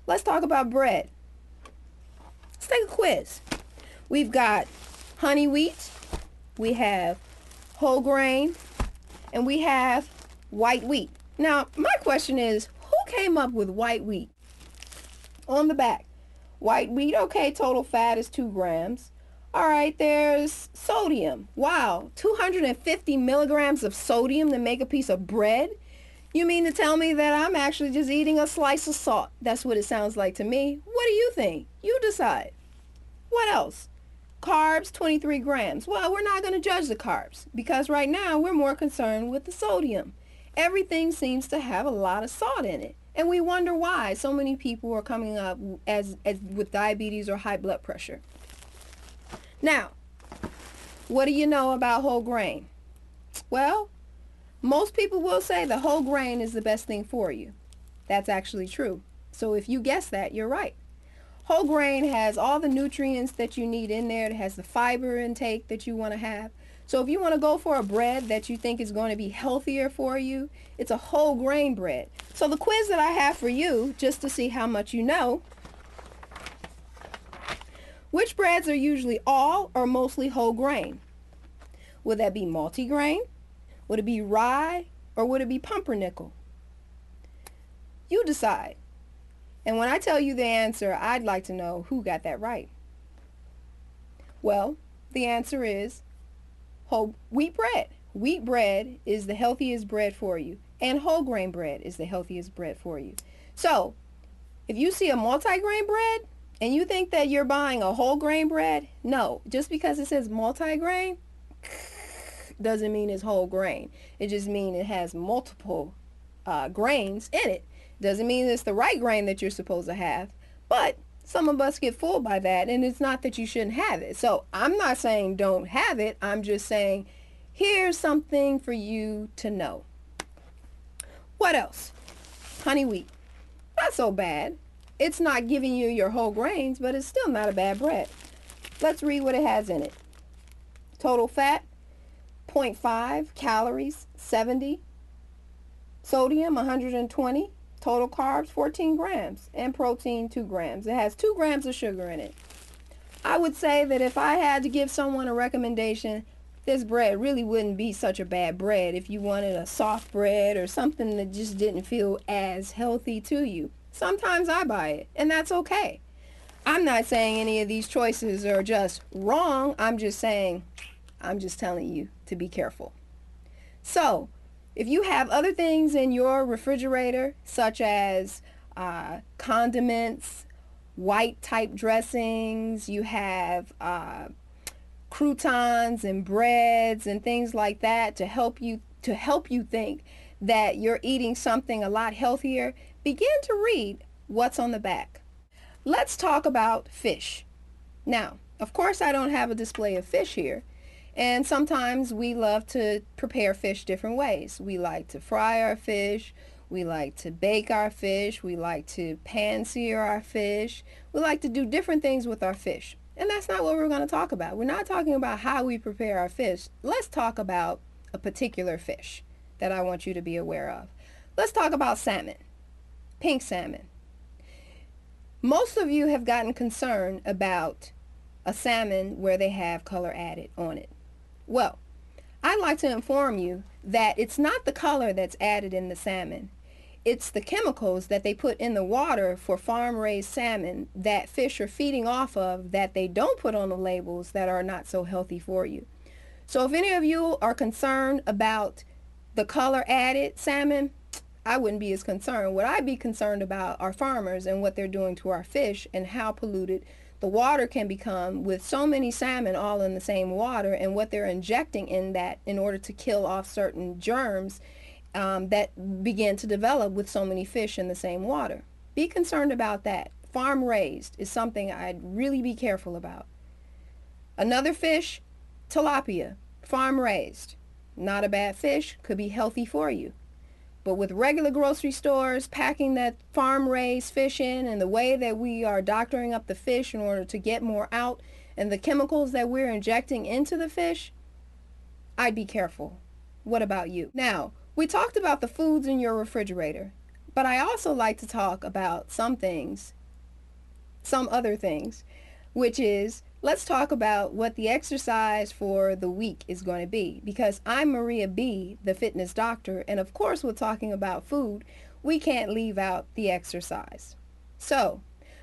Let's talk about bread. Let's take a quiz. We've got honey wheat, we have whole grain, and we have white wheat. Now, my question is, who came up with white wheat? On the back, white wheat, okay, total fat is 2 grams. All right, there's sodium. Wow, 250 milligrams of sodium to make a piece of bread? You mean to tell me that I'm actually just eating a slice of salt? That's what it sounds like to me. What do you think? You decide. What else? Carbs, 23 grams. Well, we're not going to judge the carbs because right now we're more concerned with the sodium. Everything seems to have a lot of salt in it. And we wonder why so many people are coming up as with diabetes or high blood pressure. Now, what do you know about whole grain? Well, most people will say the whole grain is the best thing for you. That's actually true. So if you guess that, you're right. Whole grain has all the nutrients that you need in there. It has the fiber intake that you want to have. So if you want to go for a bread that you think is going to be healthier for you, it's a whole grain bread. So the quiz that I have for you, just to see how much you know, which breads are usually all or mostly whole grain? Would that be multigrain? Would it be rye? Or would it be pumpernickel? You decide. And when I tell you the answer, I'd like to know who got that right. Well, the answer is whole wheat bread. Wheat bread is the healthiest bread for you, and whole grain bread is the healthiest bread for you. So, if you see a multigrain bread and you think that you're buying a whole grain bread, no, just because it says multigrain doesn't mean it's whole grain. It just means it has multiple grains in it. Doesn't mean it's the right grain that you're supposed to have, but some of us get fooled by that, and it's not that you shouldn't have it. So I'm not saying don't have it. I'm just saying here's something for you to know. What else? Honey wheat. Not so bad. It's not giving you your whole grains, but it's still not a bad bread. Let's read what it has in it. Total fat, 0.5, calories, 70, sodium, 120, total carbs, 14 grams, and protein, 2 grams. It has 2 grams of sugar in it. I would say that if I had to give someone a recommendation, this bread really wouldn't be such a bad bread if you wanted a soft bread or something that just didn't feel as healthy to you. Sometimes I buy it, and that's okay. I'm not saying any of these choices are just wrong. I'm just telling you to be careful. So, if you have other things in your refrigerator, such as condiments, white type dressings, you have croutons and breads and things like that to help you think that you're eating something a lot healthier, begin to read what's on the back. Let's talk about fish. Now, of course, I don't have a display of fish here. And sometimes we love to prepare fish different ways. We like to fry our fish. We like to bake our fish. We like to pan-sear our fish. We like to do different things with our fish. And that's not what we're going to talk about. We're not talking about how we prepare our fish. Let's talk about a particular fish that I want you to be aware of. Let's talk about salmon, pink salmon. Most of you have gotten concerned about a salmon where they have color added on it. Well, I'd like to inform you that it's not the color that's added in the salmon. It's the chemicals that they put in the water for farm-raised salmon that fish are feeding off of that they don't put on the labels that are not so healthy for you. So if any of you are concerned about the color added salmon, I wouldn't be as concerned. What I'd be concerned about are farmers and what they're doing to our fish and how polluted the water can become with so many salmon all in the same water, and what they're injecting in that in order to kill off certain germs that begin to develop with so many fish in the same water. Be concerned about that. Farm raised is something I'd really be careful about. Another fish, tilapia, farm raised. Not a bad fish, could be healthy for you. But with regular grocery stores packing that farm-raised fish in and the way that we are doctoring up the fish in order to get more out and the chemicals that we're injecting into the fish, I'd be careful. What about you? Now, we talked about the foods in your refrigerator. But I also like to talk about some other things, which is let's talk about what the exercise for the week is going to be. Because I'm Maria B., the fitness doctor, and of course we're talking about food. We can't leave out the exercise. So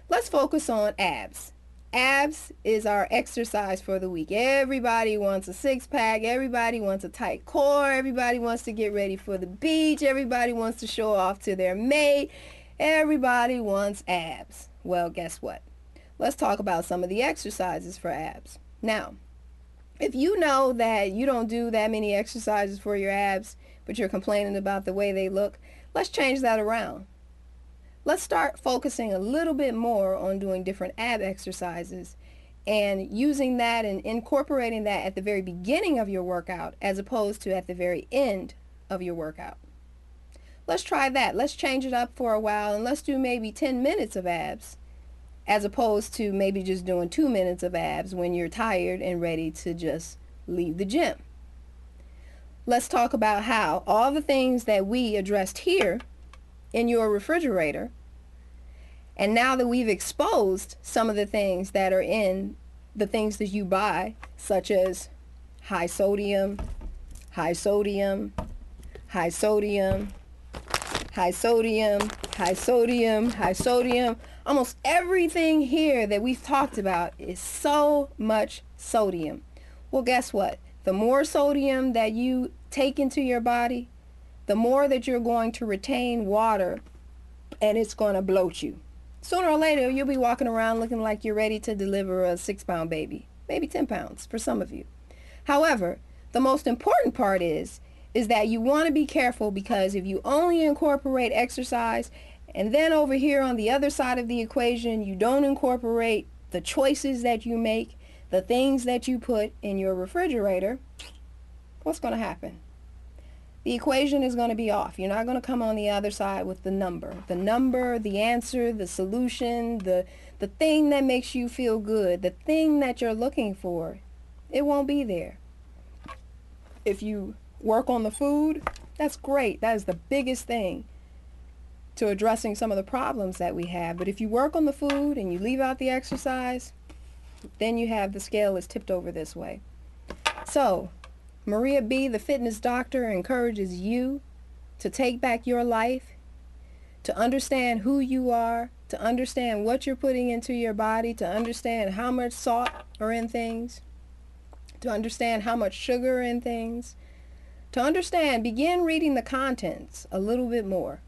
let's focus on abs. Abs is our exercise for the week. Everybody wants a six-pack. Everybody wants a tight core. Everybody wants to get ready for the beach. Everybody wants to show off to their mate. Everybody wants abs. Well, guess what? Let's talk about some of the exercises for abs. Now, if you know that you don't do that many exercises for your abs, but you're complaining about the way they look, let's change that around. Let's start focusing a little bit more on doing different ab exercises and using that and incorporating that at the very beginning of your workout as opposed to at the very end of your workout. Let's try that. Let's change it up for a while and let's do maybe 10 minutes of abs as opposed to maybe just doing 2 minutes of abs when you're tired and ready to just leave the gym. Let's talk about how all the things that we addressed here in your refrigerator, and now that we've exposed some of the things that are in the things that you buy, such as high sodium, high sodium, high sodium, high sodium, high sodium, high sodium, almost everything here that we've talked about is so much sodium. Well, guess what? The more sodium that you take into your body, the more that you're going to retain water and it's going to bloat you. Sooner or later, you'll be walking around looking like you're ready to deliver a 6-pound baby, maybe 10 pounds for some of you. However, the most important part is that you want to be careful, because if you only incorporate exercise and then over here on the other side of the equation, you don't incorporate the choices that you make, the things that you put in your refrigerator, what's going to happen? The equation is going to be off. You're not going to come on the other side with the number, the answer, the solution, the thing that makes you feel good, the thing that you're looking for. It won't be there. If you work on the food, that's great. That is the biggest thing to addressing some of the problems that we have. But if you work on the food and you leave out the exercise, then you have the scale is tipped over this way. So Maria B., the fitness doctor, encourages you to take back your life, to understand who you are, to understand what you're putting into your body, to understand how much salt are in things, to understand how much sugar are in things, to understand, begin reading the contents a little bit more.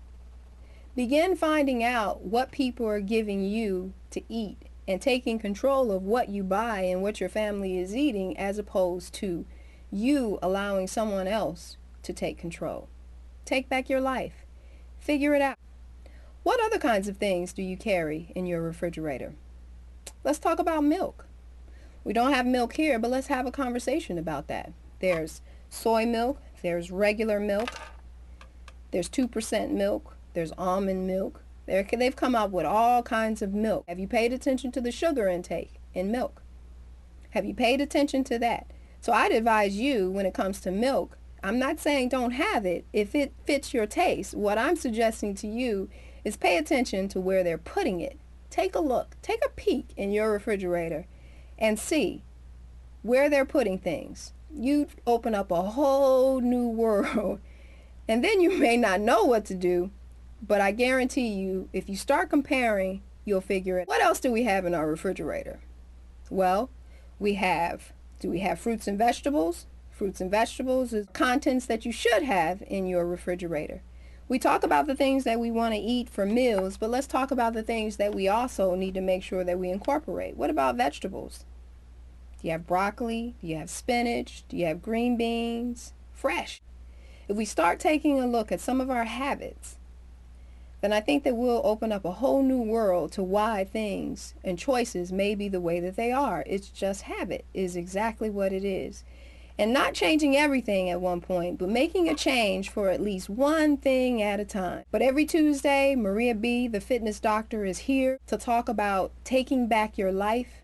Begin finding out what people are giving you to eat and taking control of what you buy and what your family is eating, as opposed to you allowing someone else to take control. Take back your life. Figure it out. What other kinds of things do you carry in your refrigerator? Let's talk about milk. We don't have milk here, but let's have a conversation about that. There's soy milk, there's regular milk, there's 2% milk, there's almond milk. They've come up with all kinds of milk. Have you paid attention to the sugar intake in milk? Have you paid attention to that? So I'd advise you, when it comes to milk, I'm not saying don't have it if it fits your taste. What I'm suggesting to you is pay attention to where they're putting it. Take a look, take a peek in your refrigerator and see where they're putting things. You open up a whole new world, and then you may not know what to do, but I guarantee you, if you start comparing, you'll figure it. What else do we have in our refrigerator? Well, do we have fruits and vegetables? Fruits and vegetables is contents that you should have in your refrigerator. We talk about the things that we want to eat for meals, but let's talk about the things that we also need to make sure that we incorporate. What about vegetables? Do you have broccoli? Do you have spinach? Do you have green beans? Fresh. If we start taking a look at some of our habits, then I think that we'll open up a whole new world to why things and choices may be the way that they are. It's just habit is exactly what it is. And not changing everything at one point, but making a change for at least one thing at a time. But every Tuesday, Maria B., the fitness doctor, is here to talk about taking back your life,